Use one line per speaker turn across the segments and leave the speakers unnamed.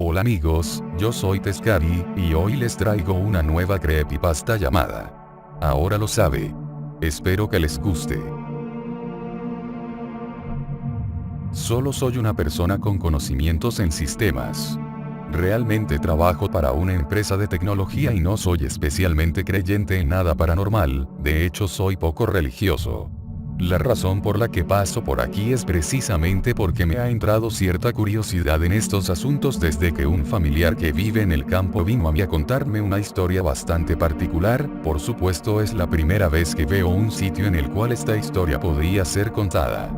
Hola amigos, yo soy Tescari, y hoy les traigo una nueva creepypasta llamada Ahora lo sabe. Espero que les guste. Solo soy una persona con conocimientos en sistemas. Realmente trabajo para una empresa de tecnología y no soy especialmente creyente en nada paranormal, de hecho soy poco religioso. La razón por la que paso por aquí es precisamente porque me ha entrado cierta curiosidad en estos asuntos desde que un familiar que vive en el campo vino a mí a contarme una historia bastante particular. Por supuesto es la primera vez que veo un sitio en el cual esta historia podría ser contada.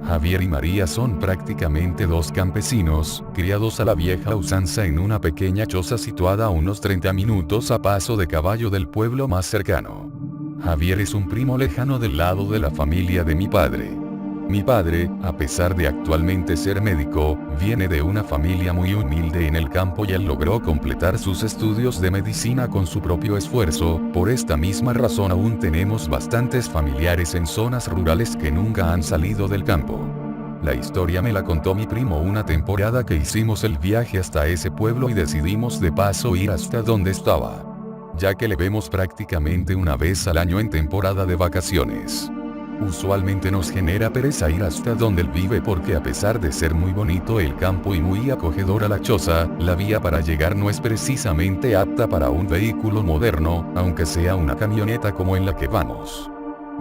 Javier y María son prácticamente dos campesinos, criados a la vieja usanza en una pequeña choza situada a unos 30 minutos a paso de caballo del pueblo más cercano. Javier es un primo lejano del lado de la familia de mi padre. Mi padre, a pesar de actualmente ser médico, viene de una familia muy humilde en el campo y él logró completar sus estudios de medicina con su propio esfuerzo. Por esta misma razón aún tenemos bastantes familiares en zonas rurales que nunca han salido del campo. La historia me la contó mi primo una temporada que hicimos el viaje hasta ese pueblo y decidimos de paso ir hasta donde estaba, ya que le vemos prácticamente una vez al año en temporada de vacaciones. Usualmente nos genera pereza ir hasta donde él vive porque a pesar de ser muy bonito el campo y muy acogedora la choza, la vía para llegar no es precisamente apta para un vehículo moderno, aunque sea una camioneta como en la que vamos.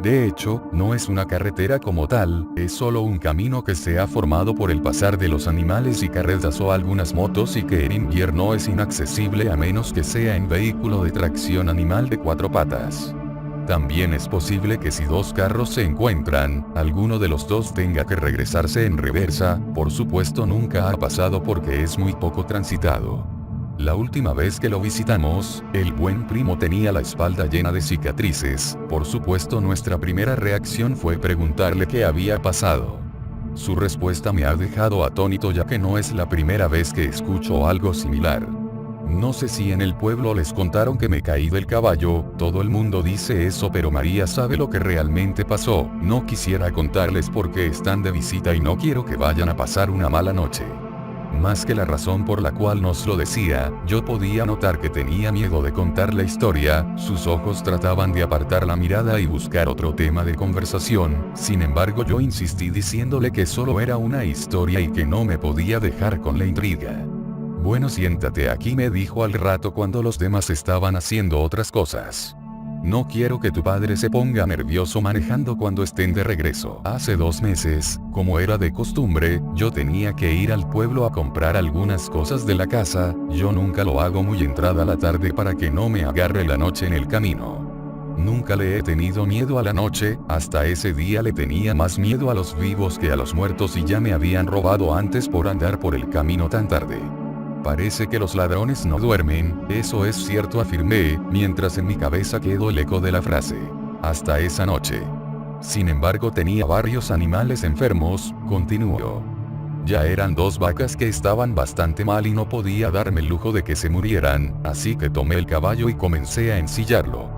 De hecho, no es una carretera como tal, es solo un camino que se ha formado por el pasar de los animales y carretas o algunas motos y que en invierno es inaccesible a menos que sea en vehículo de tracción animal de 4 patas. También es posible que si dos carros se encuentran, alguno de los dos tenga que regresarse en reversa. Por supuesto nunca ha pasado porque es muy poco transitado. La última vez que lo visitamos, el buen primo tenía la espalda llena de cicatrices. Por supuesto nuestra primera reacción fue preguntarle qué había pasado. Su respuesta me ha dejado atónito ya que no es la primera vez que escucho algo similar. No sé si en el pueblo les contaron que me caí del caballo, todo el mundo dice eso pero María sabe lo que realmente pasó. No quisiera contarles porque están de visita y no quiero que vayan a pasar una mala noche. Más que la razón por la cual nos lo decía, yo podía notar que tenía miedo de contar la historia, sus ojos trataban de apartar la mirada y buscar otro tema de conversación. Sin embargo yo insistí diciéndole que solo era una historia y que no me podía dejar con la intriga. Bueno, siéntate aquí, me dijo al rato cuando los demás estaban haciendo otras cosas. No quiero que tu padre se ponga nervioso manejando cuando estén de regreso. Hace 2 meses, como era de costumbre, yo tenía que ir al pueblo a comprar algunas cosas de la casa. Yo nunca lo hago muy entrada la tarde para que no me agarre la noche en el camino. Nunca le he tenido miedo a la noche, hasta ese día le tenía más miedo a los vivos que a los muertos y ya me habían robado antes por andar por el camino tan tarde. Parece que los ladrones no duermen, eso es cierto, afirmé, mientras en mi cabeza quedó el eco de la frase. Hasta esa noche. Sin embargo tenía varios animales enfermos, continuó. Ya eran 2 vacas que estaban bastante mal y no podía darme el lujo de que se murieran, así que tomé el caballo y comencé a ensillarlo.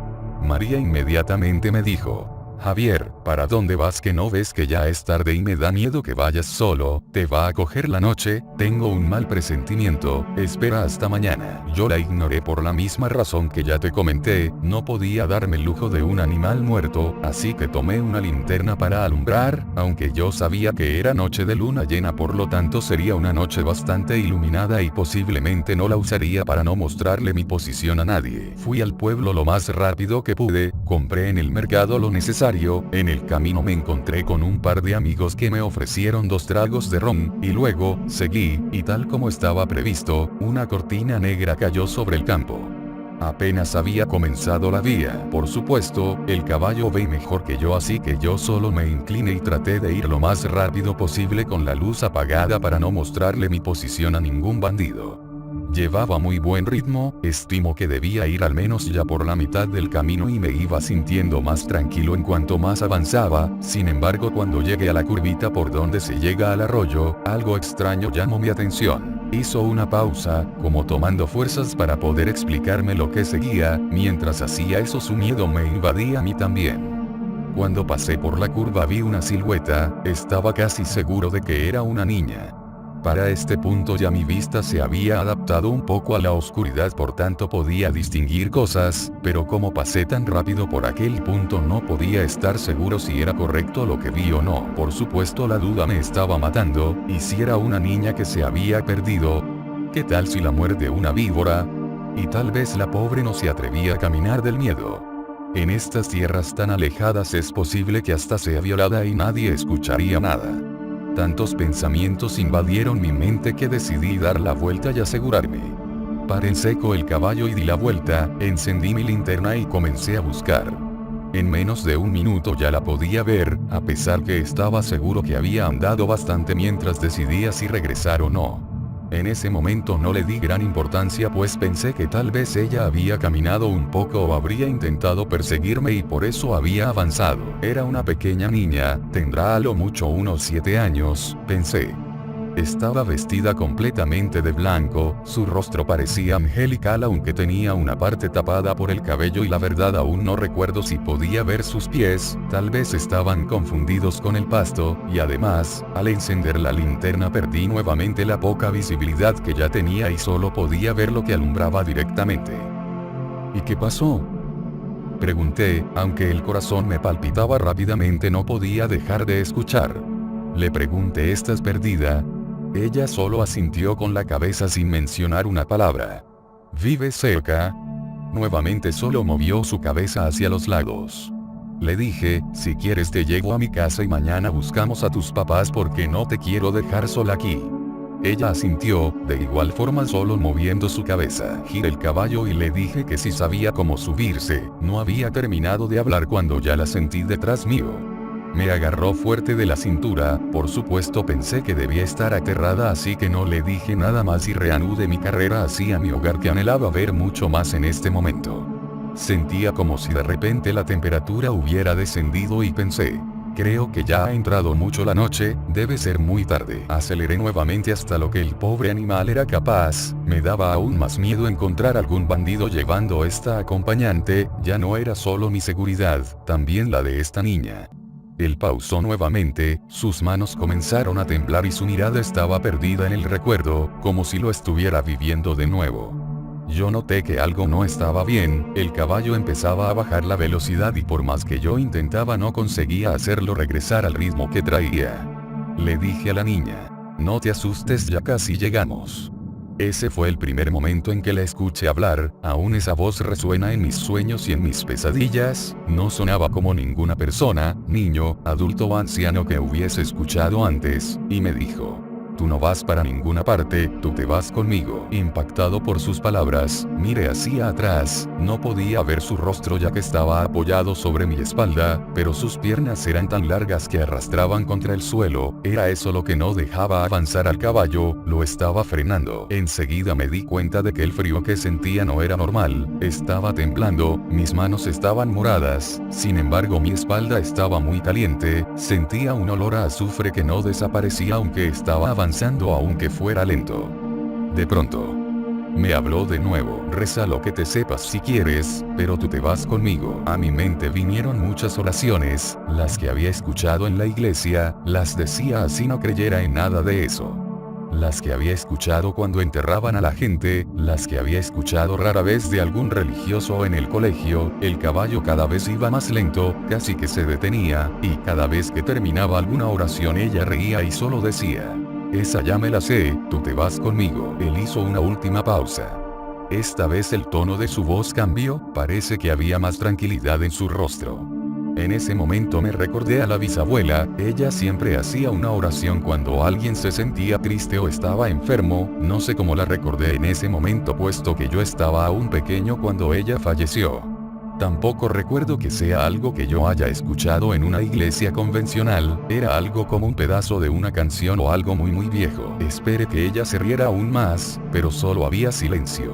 María inmediatamente me dijo: Javier, ¿para dónde vas que no ves que ya es tarde y me da miedo que vayas solo? ¿Te va a coger la noche? Tengo un mal presentimiento, espera hasta mañana. Yo la ignoré por la misma razón que ya te comenté, no podía darme el lujo de un animal muerto, así que tomé una linterna para alumbrar, aunque yo sabía que era noche de luna llena, por lo tanto sería una noche bastante iluminada y posiblemente no la usaría para no mostrarle mi posición a nadie. Fui al pueblo lo más rápido que pude, compré en el mercado lo necesario. En el camino me encontré con un par de amigos que me ofrecieron 2 tragos de ron, y luego, seguí, y tal como estaba previsto, una cortina negra cayó sobre el campo. Apenas había comenzado la vía. Por supuesto, el caballo ve mejor que yo, así que yo solo me incliné y traté de ir lo más rápido posible con la luz apagada para no mostrarle mi posición a ningún bandido. Llevaba muy buen ritmo, estimo que debía ir al menos ya por la mitad del camino y me iba sintiendo más tranquilo en cuanto más avanzaba. Sin embargo, cuando llegué a la curvita por donde se llega al arroyo, algo extraño llamó mi atención. Hizo una pausa, como tomando fuerzas para poder explicarme lo que seguía. Mientras hacía eso su miedo me invadía a mí también. Cuando pasé por la curva vi una silueta, estaba casi seguro de que era una niña. Para este punto ya mi vista se había adaptado un poco a la oscuridad, por tanto podía distinguir cosas, pero como pasé tan rápido por aquel punto no podía estar seguro si era correcto lo que vi o no. Por supuesto la duda me estaba matando, y si era una niña que se había perdido, ¿qué tal si la muerde una víbora? Y tal vez la pobre no se atrevía a caminar del miedo. En estas tierras tan alejadas es posible que hasta sea violada y nadie escucharía nada. Tantos pensamientos invadieron mi mente que decidí dar la vuelta y asegurarme. Paré en seco el caballo y di la vuelta, encendí mi linterna y comencé a buscar. En menos de un minuto ya la podía ver, a pesar que estaba seguro que había andado bastante mientras decidía si regresar o no. En ese momento no le di gran importancia, pues pensé que tal vez ella había caminado un poco o habría intentado perseguirme y por eso había avanzado. Era una pequeña niña, tendrá a lo mucho unos 7 años, pensé. Estaba vestida completamente de blanco, su rostro parecía angelical aunque tenía una parte tapada por el cabello y la verdad aún no recuerdo si podía ver sus pies, tal vez estaban confundidos con el pasto, y además, al encender la linterna perdí nuevamente la poca visibilidad que ya tenía y solo podía ver lo que alumbraba directamente. ¿Y qué pasó?, pregunté, aunque el corazón me palpitaba rápidamente no podía dejar de escuchar. Le pregunté, ¿estás perdida? Ella solo asintió con la cabeza sin mencionar una palabra. ¿Vives cerca? Nuevamente solo movió su cabeza hacia los lados. Le dije, si quieres te llevo a mi casa y mañana buscamos a tus papás porque no te quiero dejar sola aquí. Ella asintió, de igual forma solo moviendo su cabeza. Giré el caballo y le dije que si sabía cómo subirse. No había terminado de hablar cuando ya la sentí detrás mío. Me agarró fuerte de la cintura, por supuesto pensé que debía estar aterrada así que no le dije nada más y reanudé mi carrera hacia mi hogar que anhelaba ver mucho más en este momento. Sentía como si de repente la temperatura hubiera descendido y pensé, creo que ya ha entrado mucho la noche, debe ser muy tarde. Aceleré nuevamente hasta lo que el pobre animal era capaz, me daba aún más miedo encontrar algún bandido llevando esta acompañante, ya no era solo mi seguridad, también la de esta niña. Él pausó nuevamente, sus manos comenzaron a temblar y su mirada estaba perdida en el recuerdo, como si lo estuviera viviendo de nuevo. Yo noté que algo no estaba bien, el caballo empezaba a bajar la velocidad y por más que yo intentaba no conseguía hacerlo regresar al ritmo que traía. Le dije a la niña, no te asustes, ya casi llegamos. Ese fue el primer momento en que la escuché hablar, aún esa voz resuena en mis sueños y en mis pesadillas, no sonaba como ninguna persona, niño, adulto o anciano que hubiese escuchado antes, y me dijo, tú no vas para ninguna parte, tú te vas conmigo. Impactado por sus palabras, miré hacia atrás, no podía ver su rostro ya que estaba apoyado sobre mi espalda, pero sus piernas eran tan largas que arrastraban contra el suelo, era eso lo que no dejaba avanzar al caballo, lo estaba frenando. Enseguida me di cuenta de que el frío que sentía no era normal, estaba temblando, mis manos estaban moradas, sin embargo mi espalda estaba muy caliente, sentía un olor a azufre que no desaparecía aunque estaba avanzando aunque fuera lento. De pronto, me habló de nuevo, reza lo que te sepas si quieres, pero tú te vas conmigo. A mi mente vinieron muchas oraciones, las que había escuchado en la iglesia, las decía así no creyera en nada de eso. Las que había escuchado cuando enterraban a la gente, las que había escuchado rara vez de algún religioso en el colegio, el caballo cada vez iba más lento, casi que se detenía, y cada vez que terminaba alguna oración ella reía y solo decía, esa ya me la sé, tú te vas conmigo. Él hizo una última pausa. Esta vez el tono de su voz cambió, parece que había más tranquilidad en su rostro. En ese momento me recordé a la bisabuela, ella siempre hacía una oración cuando alguien se sentía triste o estaba enfermo, no sé cómo la recordé en ese momento puesto que yo estaba aún pequeño cuando ella falleció. Tampoco recuerdo que sea algo que yo haya escuchado en una iglesia convencional, era algo como un pedazo de una canción o algo muy viejo. Esperé que ella se riera aún más, pero solo había silencio.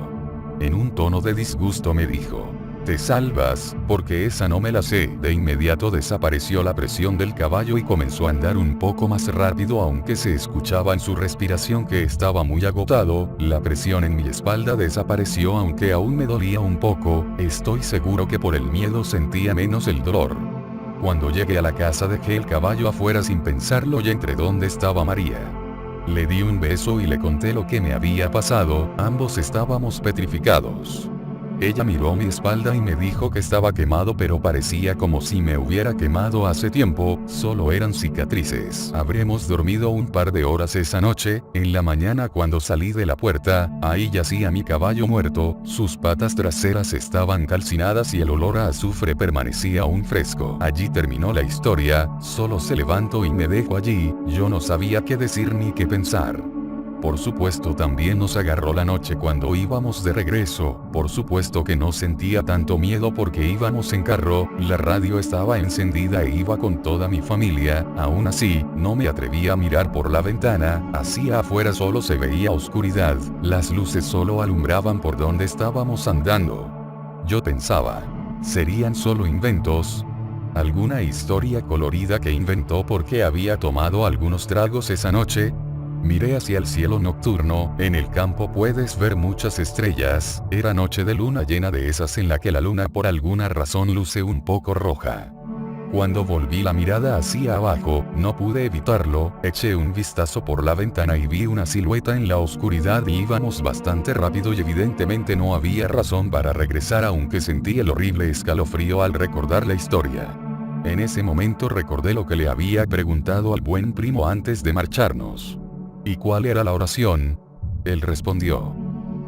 En un tono de disgusto me dijo, te salvas, porque esa no me la sé. De inmediato desapareció la presión del caballo y comenzó a andar un poco más rápido aunque se escuchaba en su respiración que estaba muy agotado, la presión en mi espalda desapareció aunque aún me dolía un poco, estoy seguro que por el miedo sentía menos el dolor. Cuando llegué a la casa dejé el caballo afuera sin pensarlo y entré donde estaba María. Le di un beso y le conté lo que me había pasado, ambos estábamos petrificados. Ella miró mi espalda y me dijo que estaba quemado, pero parecía como si me hubiera quemado hace tiempo, solo eran cicatrices. Habremos dormido un par de horas esa noche. En la mañana, cuando salí de la puerta, ahí yacía mi caballo muerto, sus patas traseras estaban calcinadas y el olor a azufre permanecía aún fresco. Allí terminó la historia, solo se levantó y me dejó allí, yo no sabía qué decir ni qué pensar. Por supuesto también nos agarró la noche cuando íbamos de regreso, por supuesto que no sentía tanto miedo porque íbamos en carro, la radio estaba encendida e iba con toda mi familia, aún así, no me atreví a mirar por la ventana, hacia afuera solo se veía oscuridad, las luces solo alumbraban por donde estábamos andando. Yo pensaba, ¿serían solo inventos? ¿Alguna historia colorida que inventó porque había tomado algunos tragos esa noche? Miré hacia el cielo nocturno, en el campo puedes ver muchas estrellas, era noche de luna llena de esas en la que la luna por alguna razón luce un poco roja. Cuando volví la mirada hacia abajo, no pude evitarlo, eché un vistazo por la ventana y vi una silueta en la oscuridad y íbamos bastante rápido y evidentemente no había razón para regresar aunque sentí el horrible escalofrío al recordar la historia. En ese momento recordé lo que le había preguntado al buen primo antes de marcharnos. ¿Y cuál era la oración? Él respondió: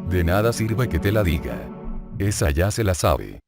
de nada sirve que te la diga. Esa ya se la sabe.